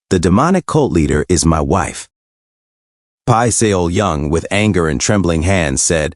The demonic cult leader is my wife. Pai Seol Young, with anger and trembling hands, said,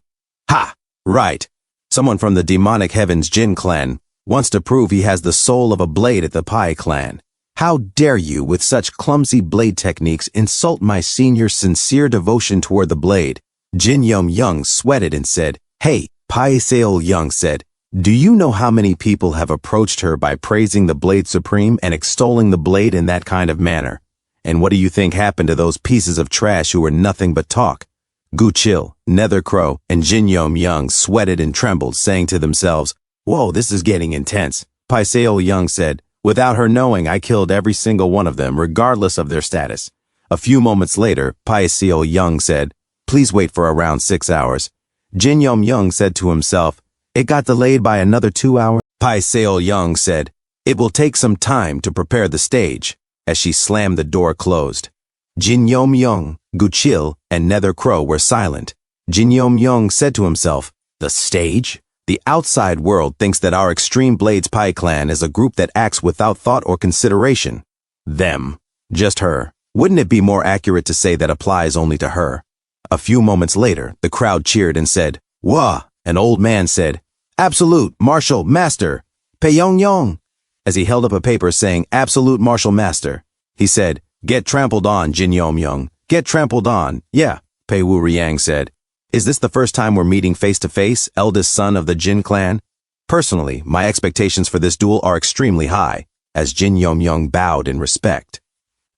"Ha! Right. Someone from the demonic heavens Jin clan wants to prove he has the soul of a blade at the Pai clan. How dare you, with such clumsy blade techniques, insult my senior's sincere devotion toward the blade?" Jin Yum Young sweated and said, "Hey," Pai Seol Young said, "do you know how many people have approached her by praising the Blade Supreme and extolling the blade in that kind of manner? And what do you think happened to those pieces of trash who were nothing but talk?" Gu Chil, Nether Crow, and Jin Yum Young sweated and trembled, saying to themselves, "Whoa, this is getting intense." Pai Seol Young said, "Without her knowing, I killed every single one of them, regardless of their status." A few moments later, Pai Seol Young said, "Please wait for around 6 hours." Jin Yum Young said to himself, "It got delayed by another 2 hours." Pai Seol Young said, "It will take some time to prepare the stage," as she slammed the door closed. Jin Yum Young, Gu Chil, and Nether Crow were silent. Jin Yum Young said to himself, "The stage? The outside world thinks that our Extreme Blades Pai clan is a group that acts without thought or consideration. Them. Just her. Wouldn't it be more accurate to say that applies only to her?" A few moments later, the crowd cheered and said, "Wah!" An old man said, "Absolute Martial Master, Peiyong Yong," as he held up a paper saying, "Absolute Martial Master." He said, "Get trampled on, Jin Yom Young. Get trampled on." "Yeah," Pei Wu Riang said. "Is this the first time we're meeting face to face, eldest son of the Jin clan?" Personally, my expectations for this duel are extremely high, as Jin Yom Young bowed in respect.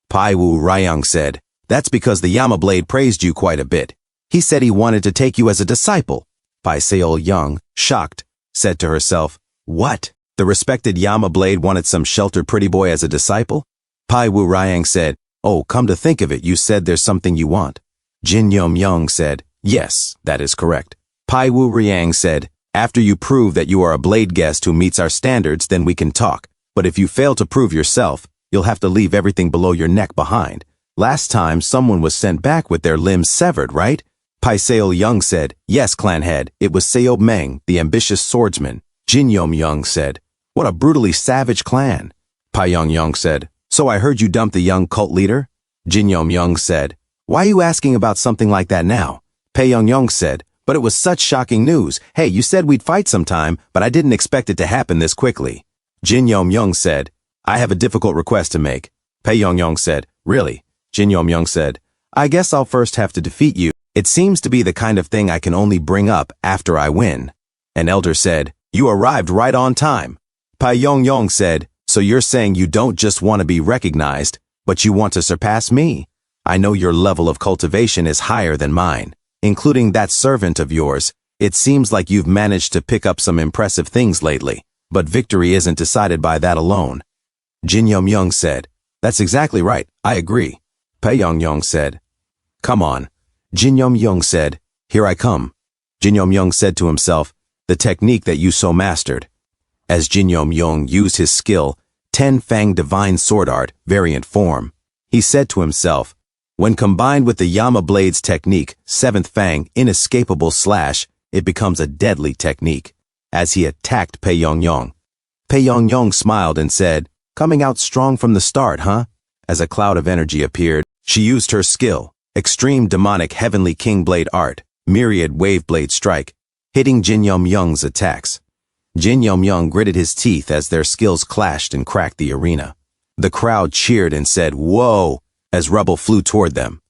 Pai Wu Riang said, "That's because the Yama Blade praised you quite a bit. He said he wanted to take you as a disciple." Pai Seol Young, shocked, said to herself, "What? The respected Yama Blade wanted some sheltered pretty boy as a disciple?" Pai Wu Riang said, "Oh, come to think of it, you said there's something you want." Jin Yum Young said, "Yes, that is correct." Pai Wu Riang said, "After you prove that you are a blade guest who meets our standards, then we can talk. But if you fail to prove yourself, you'll have to leave everything below your neck behind. Last time, someone was sent back with their limbs severed, right?" Pai Seol Young said, "Yes, clan head, it was Seob Meng, the ambitious swordsman." Jin Yum Young said, "What a brutally savage clan." Pai Yong Young said, "So I heard you dumped the young cult leader?" Jin Yum Young said, "Why are you asking about something like that now?" Pai Yong Young said, "But it was such shocking news. Hey, you said we'd fight sometime, but I didn't expect it to happen this quickly." Jin Yum Young said, "I have a difficult request to make." Pai Yong Young said, "Really?" Jin Yum Young said, "I guess I'll first have to defeat you. It seems to be the kind of thing I can only bring up after I win." An elder said, "You arrived right on time." Pai Yong Yong said, "So you're saying you don't just want to be recognized, but you want to surpass me? I know your level of cultivation is higher than mine, including that servant of yours. It seems like you've managed to pick up some impressive things lately, but victory isn't decided by that alone." Jin Yum Young said, "That's exactly right, I agree." Pai Yong Yong said, "Come on." Jin Yum Young said, "Here I come." Jin Yum Young said to himself, "The technique that you so mastered." As Jin Yum Young used his skill, 10-Fang Divine Sword Art, variant form, he said to himself, "When combined with the Yama Blade's technique, 7th Fang, Inescapable Slash, it becomes a deadly technique." As he attacked Pei Yong Yong, Pei Yong Yong smiled and said, "Coming out strong from the start, huh?" As a cloud of energy appeared, she used her skill, Extreme Demonic Heavenly King Blade Art, Myriad Wave Blade Strike, hitting Jin Yum Young's attacks. Jin Yum Young gritted his teeth as their skills clashed and cracked the arena. The crowd cheered and said, "Whoa," as rubble flew toward them.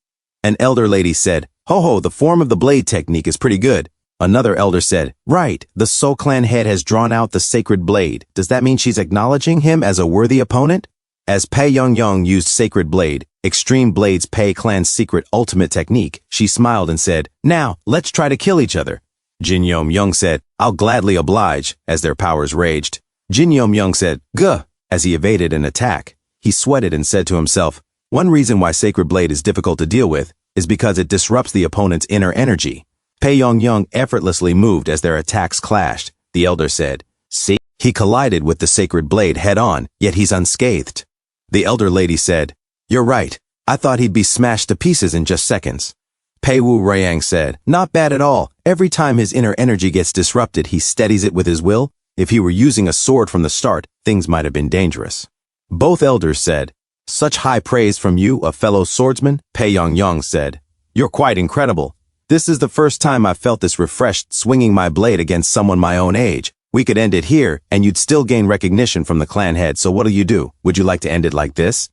An elder lady said, "Ho ho, the form of the blade technique is pretty good." Another elder said, "Right, the Soul Clan head has drawn out the sacred blade. Does that mean she's acknowledging him as a worthy opponent?" As Pei Yong Yong used Sacred Blade, Extreme Blades Pei Clan's secret ultimate technique, she smiled and said, "Now, let's try to kill each other." Jin Yum Young said, "I'll gladly oblige," as their powers raged. Jin Yum Young said, "Guh," as he evaded an attack. He sweated and said to himself, "One reason why Sacred Blade is difficult to deal with is because it disrupts the opponent's inner energy." Pei Yong Young effortlessly moved as their attacks clashed. The elder said, "See, he collided with the Sacred Blade head-on, yet he's unscathed." The elder lady said, "You're right. I thought he'd be smashed to pieces in just seconds." Pei Wu Riang said, "Not bad at all. Every time his inner energy gets disrupted, he steadies it with his will. If he were using a sword from the start, things might have been dangerous." Both elders said, Such high praise from you, a fellow swordsman, Pei Yong said. You're quite incredible. This is the first time I've felt this refreshed swinging my blade against someone my own age. We could end it here, and you'd still gain recognition from the clan head, so what'll you do? Would you like to end it like this?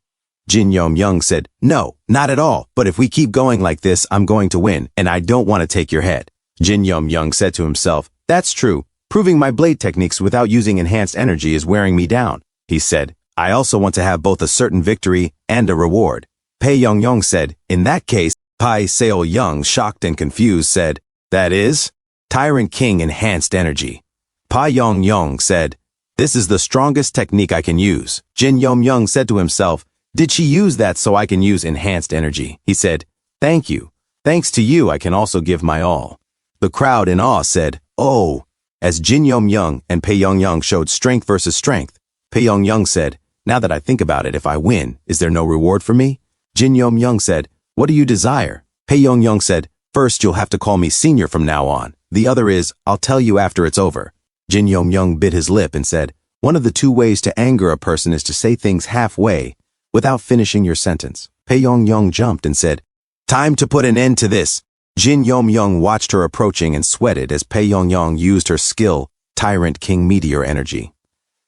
Jin Yong said, no, not at all, but if we keep going like this, I'm going to win, and I don't want to take your head. Jin Yong said to himself, that's true. Proving my blade techniques without using enhanced energy is wearing me down. He said, I also want to have both a certain victory and a reward. Pei Yong said, in that case, Pai Seo Young, shocked and confused, said, that is? Tyrant King Enhanced Energy. Pai Yong said, this is the strongest technique I can use. Jin Yong said to himself, did she use that so I can use enhanced energy? He said, thank you. Thanks to you, I can also give my all. The crowd in awe said, oh. As Jin Yong and Pei Yong showed strength versus strength, Pei Yong said, now that I think about it, if I win, is there no reward for me? Jin Yong said, what do you desire? Pei Yong said, first you'll have to call me senior from now on. The other is, I'll tell you after it's over. Jin Yong bit his lip and said, one of the two ways to anger a person is to say things halfway without finishing your sentence. Pei Yong jumped and said, time to put an end to this. Jin Yong watched her approaching and sweated as Pei Yong used her skill, Tyrant King Meteor Energy.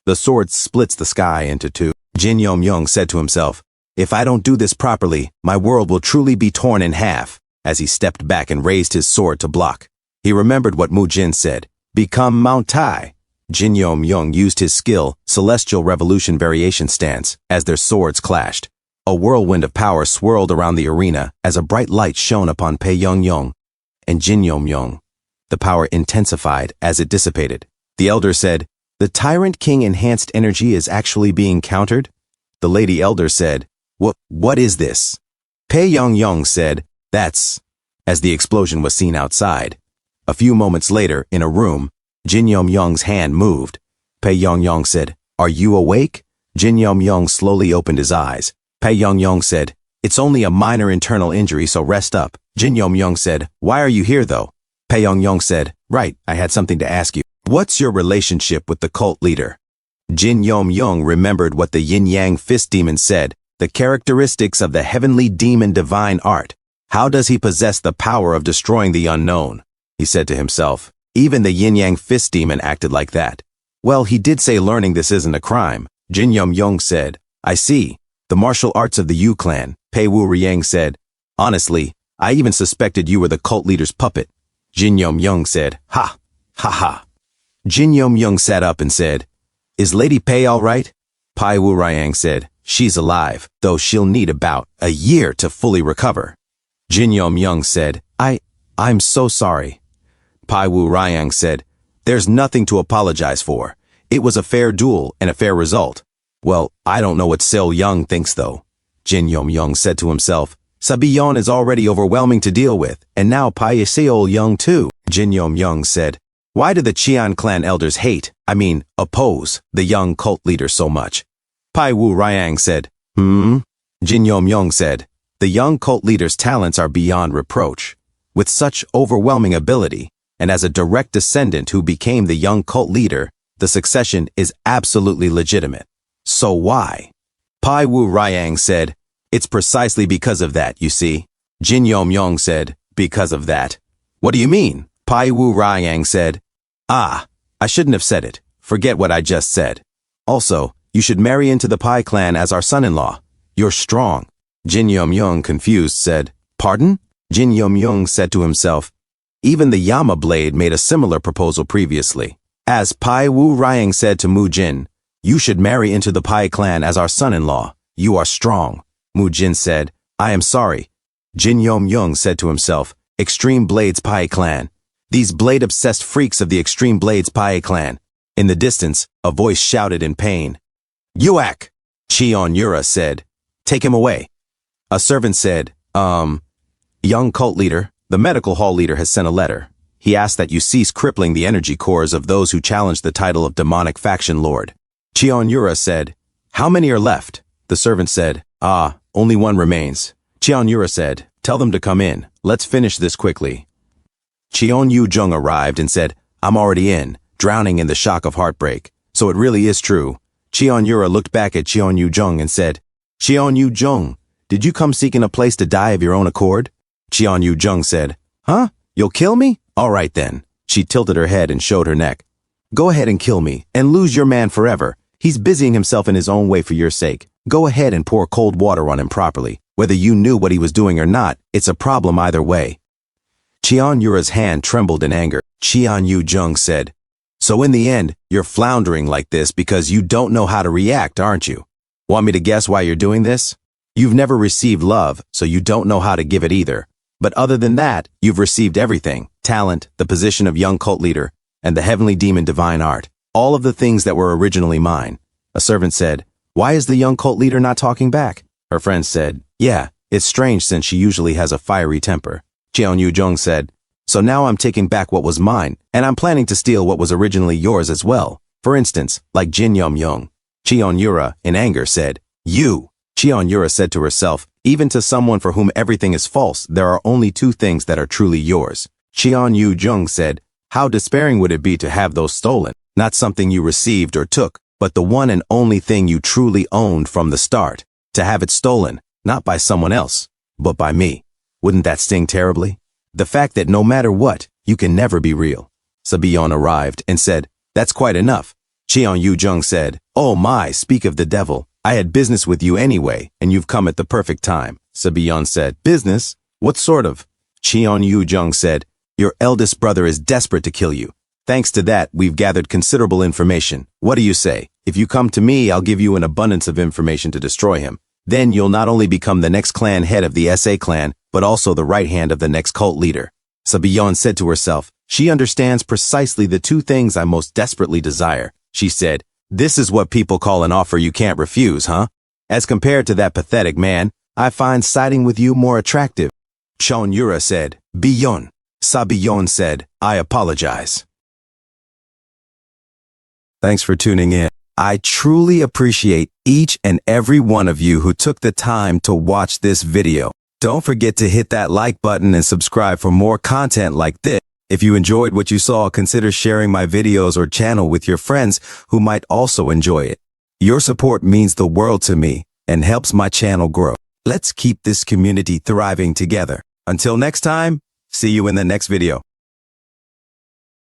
The sword splits the sky into two. Jin Yong said to himself, if I don't do this properly, my world will truly be torn in half, as he stepped back and raised his sword to block. He remembered what Mu Jin said, become Mount Tai. Jin Yong used his skill, Celestial Revolution Variation Stance, as their swords clashed. A whirlwind of power swirled around the arena as a bright light shone upon Pei Yong and Jin Yong. The power intensified as it dissipated. The elder said, the Tyrant King Enhanced Energy is actually being countered? The lady elder said, what is this? Pei Yong said, that's, as the explosion was seen outside. A few moments later, in a room, Jin Yong's hand moved. Pei Yong said, are you awake? Jin Yong slowly opened his eyes. Pei Yong said, it's only a minor internal injury, so rest up. Jin Yong said, why are you here though? Pei Yong said, right, I had something to ask you. What's your relationship with the cult leader? Jin Yong remembered what the yin-yang fist demon said, the characteristics of the heavenly demon divine art. How does he possess the power of destroying the unknown? He said to himself. Even the yin-yang fist demon acted like that. Well, he did say learning this isn't a crime. Jin Yong said, I see. The martial arts of the Yu clan. Pei Wu-riang said, honestly, I even suspected you were the cult leader's puppet. Jin Yong said, ha, ha ha. Jin Yong sat up and said, is Lady Pei all right? Pei Wu-riang said, she's alive, though she'll need about a year to fully recover. Jin Yong said, I'm so sorry. Pei Wu-riang said, there's nothing to apologize for. It was a fair duel and a fair result. Well, I don't know what Seo Young thinks though. Jin Yong said to himself, Sabiyon is already overwhelming to deal with, and now Pai Seo Young too. Jin Yong said, why do the Qian clan elders oppose the young cult leader so much? Pei Wu-riang said, Jin Yong said, the young cult leader's talents are beyond reproach. With such overwhelming ability, and as a direct descendant who became the young cult leader, the succession is absolutely legitimate. So why? Pei Wu-riang said, it's precisely because of that, you see. Jin Yong said, because of that. What do you mean? Pei Wu-riang said, I shouldn't have said it. Forget what I just said. Also, you should marry into the Pai clan as our son-in-law. You're strong. Jin Yong, confused, said, pardon? Jin Yong said to himself, even the Yama blade made a similar proposal previously. As Pei Wu-riang said to Mu Jin, you should marry into the Pai clan as our son-in-law. You are strong. Mu Jin said, I am sorry. Jin Yong said to himself, Extreme Blades Pai clan. These blade-obsessed freaks of the Extreme Blades Pai clan. In the distance, a voice shouted in pain. Yuak! Cheon Yura said, take him away. A servant said, young cult leader, the medical hall leader has sent a letter. He asked that you cease crippling the energy cores of those who challenge the title of demonic faction lord. Cheon Yura said, how many are left? The servant said, only one remains. Cheon Yura said, tell them to come in. Let's finish this quickly. Cheon Yu Jung arrived and said, I'm already in, drowning in the shock of heartbreak. So it really is true. Cheon Yura looked back at Cheon Yu Jung and said, Cheon Yu Jung, did you come seeking a place to die of your own accord? Cheon Yu Jung said, huh? You'll kill me? All right then. She tilted her head and showed her neck. Go ahead and kill me, and lose your man forever. He's busying himself in his own way for your sake. Go ahead and pour cold water on him properly. Whether you knew what he was doing or not, it's a problem either way. Cheon Yura's hand trembled in anger. Cheon Yu Jung said, so in the end, you're floundering like this because you don't know how to react, aren't you? Want me to guess why you're doing this? You've never received love, so you don't know how to give it either. But other than that, you've received everything: talent, the position of young cult leader, and the heavenly demon divine art. All of the things that were originally mine. A servant said, why is the young cult leader not talking back? Her friend said, yeah, it's strange since she usually has a fiery temper. Cheon Yu Jung said, so now I'm taking back what was mine, and I'm planning to steal what was originally yours as well. For instance, like Jin Yum Young. Cheon Yura, in anger, said, you. Cheon Yura said to herself, even to someone for whom everything is false, there are only two things that are truly yours. Cheon Yu Jung said, how despairing would it be to have those stolen? Not something you received or took, but the one and only thing you truly owned from the start. To have it stolen, not by someone else, but by me. Wouldn't that sting terribly? The fact that no matter what, you can never be real. Sabiyon arrived and said, that's quite enough. Cheon Yu Jung said, oh my, speak of the devil. I had business with you anyway, and you've come at the perfect time. Sabiyon said, business? What sort of? Cheon Yu Jung said, your eldest brother is desperate to kill you. Thanks to that, we've gathered considerable information. What do you say? If you come to me, I'll give you an abundance of information to destroy him. Then you'll not only become the next clan head of the SA clan, but also the right hand of the next cult leader. Sabiyon said to herself, she understands precisely the two things I most desperately desire. She said, this is what people call an offer you can't refuse, huh? As compared to that pathetic man, I find siding with you more attractive. Cheon Yura said, Biyon. Sabiyon said, I apologize. Thanks for tuning in. I truly appreciate each and every one of you who took the time to watch this video. Don't forget to hit that like button and subscribe for more content like this. If you enjoyed what you saw, consider sharing my videos or channel with your friends who might also enjoy it. Your support means the world to me and helps my channel grow. Let's keep this community thriving together. Until next time, see you in the next video.